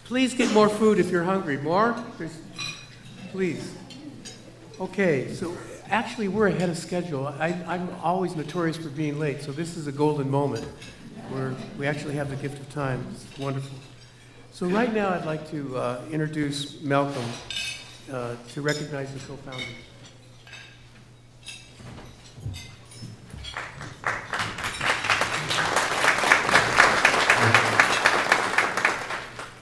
Please get more food if you're hungry. More? Please. Okay, so actually we're ahead of schedule. I'm always notorious for being late, so this is a golden moment where we actually have the gift of time. It's wonderful. So right now I'd like to introduce Malcolm to recognize the co-founders.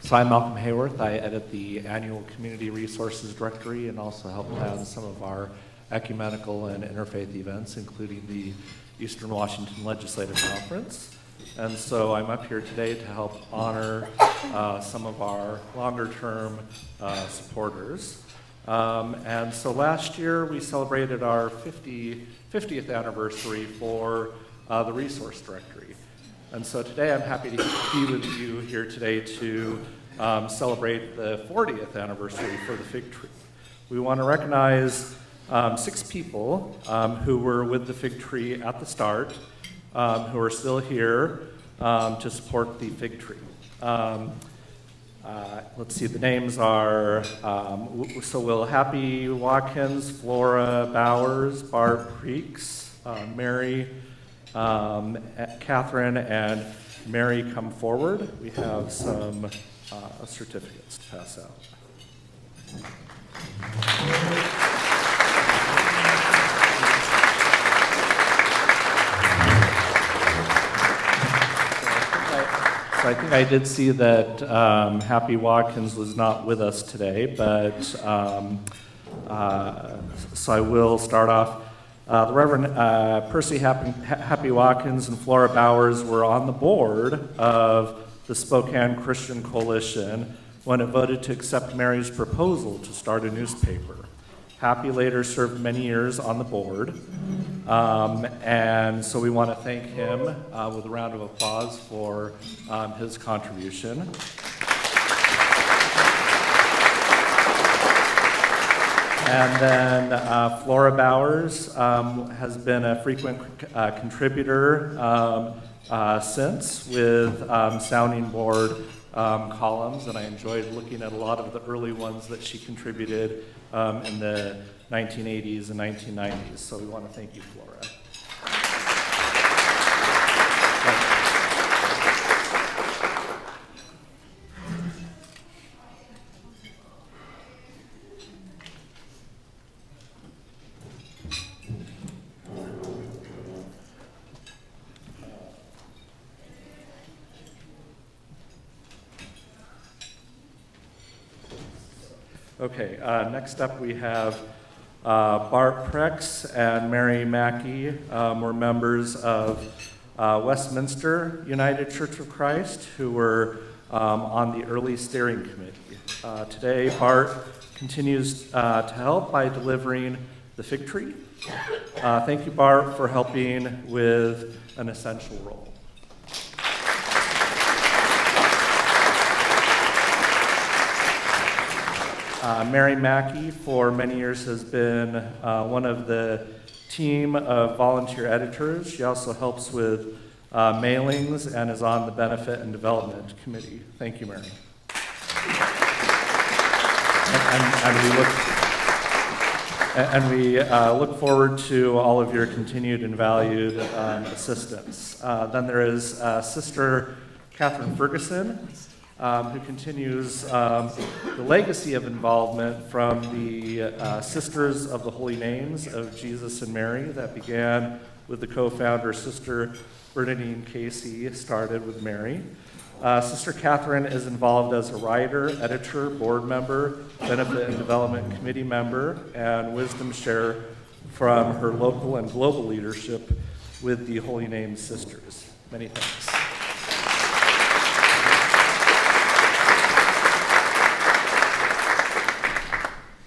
So I'm Malcolm Haworth. I edit the annual Community Resources Directory and also help plan some of our ecumenical and interfaith events, including the Eastern Washington Legislative Conference. And so I'm up here today to help honor some of our longer-term supporters. And so last year we celebrated our 50th anniversary for the Resource Directory. And so today I'm happy to be with you here today to celebrate the 40th anniversary for the Fig Tree. We want to recognize 6 people who were with the Fig Tree at the start, who are still here to support the Fig Tree. Let's see, the names are, so Will Happy Watkins, Flora Bowers, Barb Creeks, Mary, Catherine, and Mary come forward. We have some certificates to pass out. So I think I did see that Happy Watkins was not with us today, but so I will start off. The Reverend Percy Happy Watkins and Flora Bowers were on the board of the Spokane Christian Coalition when it voted to accept Mary's proposal to start a newspaper. Happy later served many years on the board, and so we want to thank him with a round of applause for his contribution. And then Flora Bowers has been a frequent contributor since with sounding board columns, and I enjoyed looking at a lot of the early ones that she contributed in the 1980s and 1990s. So we want to thank you, Flora. Okay, next up we have Bart Prex and Mary Mackey were members of Westminster United Church of Christ who were on the early steering committee. Today, Bart continues to help by delivering the Fig Tree. Thank you, Bart, for helping with an essential role. Mary Mackey, for many years, has been one of the team of volunteer editors. She also helps with mailings and is on the Benefit and Development Committee. Thank you, Mary. And we look forward to all of your continued and valued assistance. Then there is Sister Catherine Ferguson, who continues the legacy of involvement from the Sisters of the Holy Names of Jesus and Mary that began with the co-founder, Sister Bernadine Casey, started with Mary. Sister Catherine is involved as a writer, editor, board member, Benefit and Development Committee member, and wisdom share from her local and global leadership with the Holy Names Sisters. Many thanks.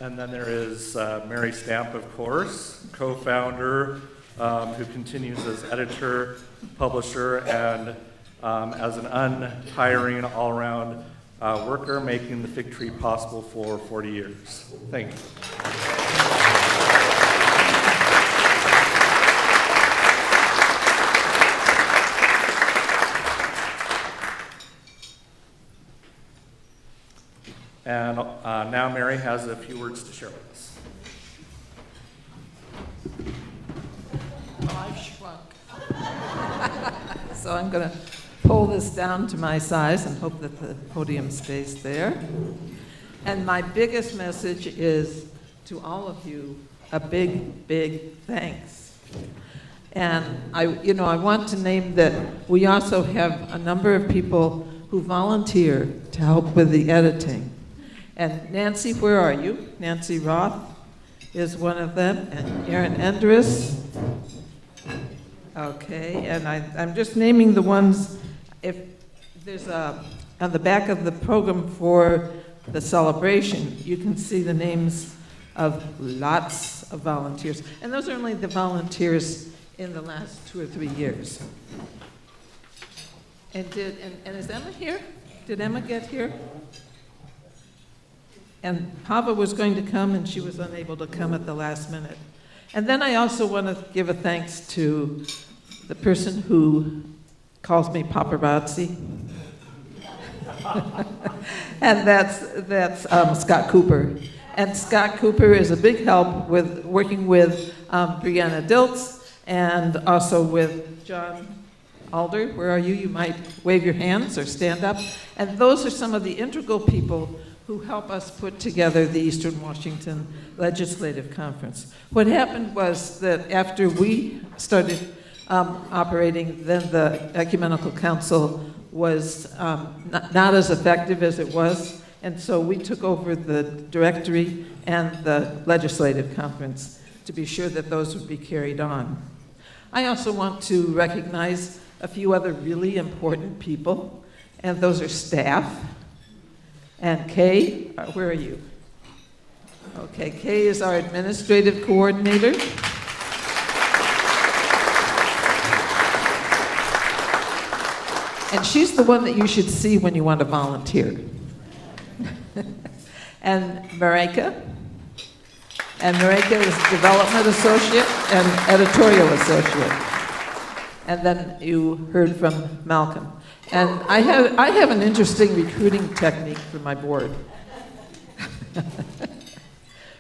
And then there is Mary Stamp, of course, co-founder, who continues as editor, publisher, and as an untiring, all-around worker, making the Fig Tree possible for 40 years. Thank you. And now Mary has a few words to share with us. Well, I've shrunk. So I'm going to pull this down to my size and hope that the podium stays there. And my biggest message is to all of you, a big, big thanks. And I want to name that we also have a number of people who volunteer to help with the editing. And Nancy, where are you? Nancy Roth is one of them, and Erin Endress. Okay, and I'm just naming the ones. If there's on the back of the program for the celebration, you can see the names of lots of volunteers. And those are only the volunteers in the last 2 or 3 years. And is Emma here? Did Emma get here? And Pava was going to come, and she was unable to come at the last minute. And then I also want to give a thanks to the person who calls me paparazzi. And that's Scott Cooper. And Scott Cooper is a big help with working with Brianna Diltz and also with John Alder. Where are you? You might wave your hands or stand up. And those are some of the integral people who help us put together the Eastern Washington Legislative Conference. What happened was that after we started operating, then the Ecumenical Council was not as effective as it was, and so we took over the directory and the Legislative Conference to be sure that those would be carried on. I also want to recognize a few other really important people, and those are staff. And Kay, where are you? Okay, Kay is our administrative coordinator. And she's the one that you should see when you want to volunteer. And Marijke. And Marijke is development associate and editorial associate. And then you heard from Malcolm. And I have an interesting recruiting technique for my board.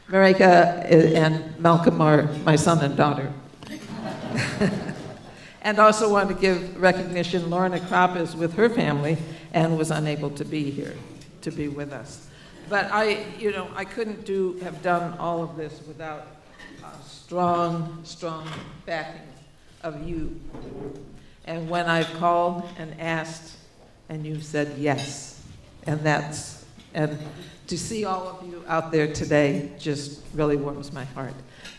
Marijke and Malcolm are my son and daughter. And also want to give recognition, Lorna Kropp is with her family and was unable to be here, to be with us. But I couldn't have done all of this without strong, strong backing of you. And when I've called and asked, and you said yes, and to see all of you out there today just really warms my heart.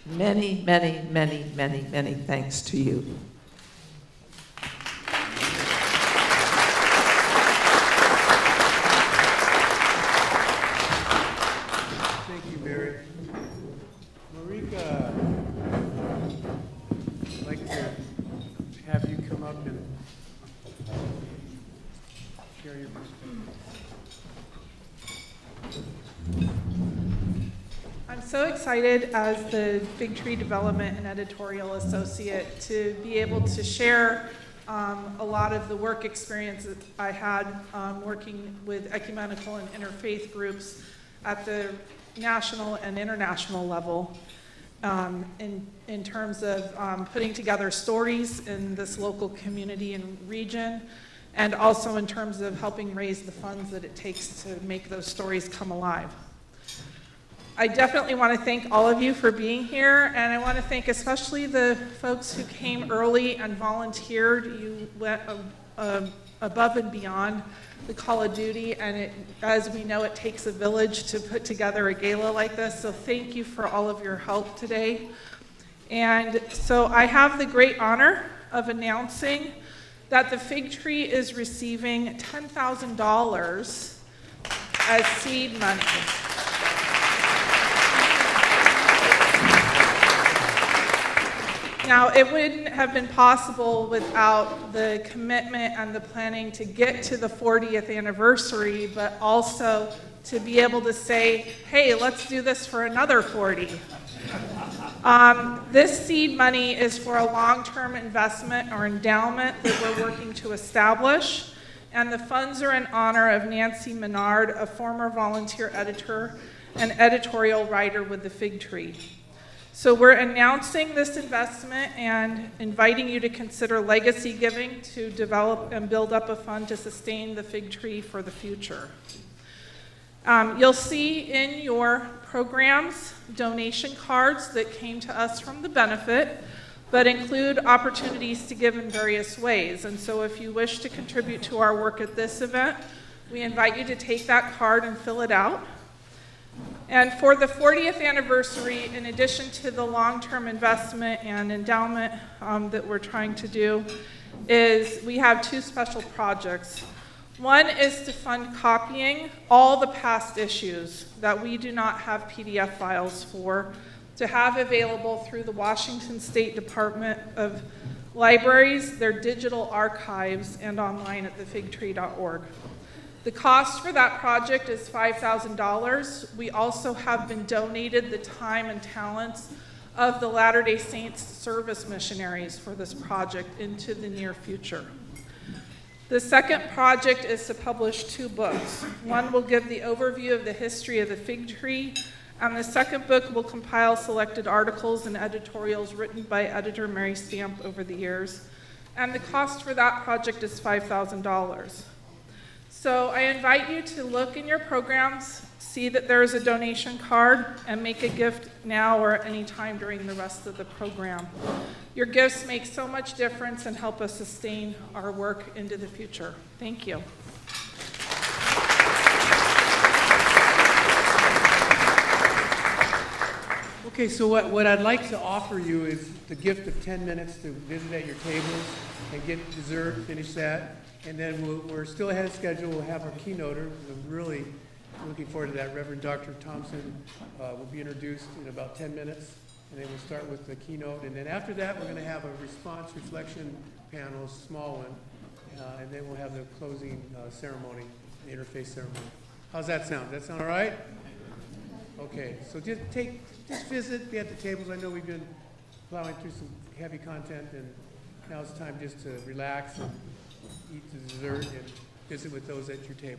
Many, many, many, many, many thanks to you. Thank you, Mary. Marijke, I'd like to have you come up and share your perspective. I'm so excited as the Fig Tree Development and Editorial Associate to be able to share a lot of the work experience that I had working with ecumenical and interfaith groups at the national and international level in terms of putting together stories in this local community and region, and also in terms of helping raise the funds that it takes to make those stories come alive. I definitely want to thank all of you for being here, and I want to thank especially the folks who came early and volunteered. You went above and beyond the call of duty, and as we know, it takes a village to put together a gala like this, so thank you for all of your help today. And so I have the great honor of announcing that the Fig Tree is receiving $10,000 as seed money. Now, it wouldn't have been possible without the commitment and the planning to get to the 40th anniversary, but also to be able to say, hey, let's do this for another 40. This seed money is for a long-term investment or endowment that we're working to establish, and the funds are in honor of Nancy Minard, a former volunteer editor and editorial writer with the Fig Tree. So we're announcing this investment and inviting you to consider legacy giving to develop and build up a fund to sustain the Fig Tree for the future. You'll see in your programs donation cards that came to us from the benefit, but include opportunities to give in various ways. And so if you wish to contribute to our work at this event, we invite you to take that card and fill it out. And for the 40th anniversary, in addition to the long-term investment and endowment that we're trying to do, is we have two special projects. One is to fund copying all the past issues that we do not have PDF files for, to have available through the Washington State Department of Libraries, their digital archives, and online at thefigtree.org. The cost for that project is $5,000. We also have been donated the time and talents of the Latter-day Saints service missionaries for this project into the near future. The second project is to publish 2 books. One will give the overview of the history of the fig tree, and the second book will compile selected articles and editorials written by editor Mary Stamp over the years. And the cost for that project is $5,000. So I invite you to look in your programs, see that there is a donation card, and make a gift now or any time during the rest of the program. Your gifts make so much difference and help us sustain our work into the future. Thank you. Okay, so what I'd like to offer you is the gift of 10 minutes to visit at your tables and get dessert, finish that, and then we're still ahead of schedule. We'll have our keynoter. I'm really looking forward to that. Reverend Dr. Thompson will be introduced in about 10 minutes, and then we'll start with the keynote. And then after that, we're going to have a response reflection panel, a small one, and then we'll have the closing ceremony, the interface ceremony. How's that sound? Does that sound all right? Okay, so just visit, be at the tables. I know we've been plowing through some heavy content, and now it's time just to relax and eat the dessert and visit with those at your table.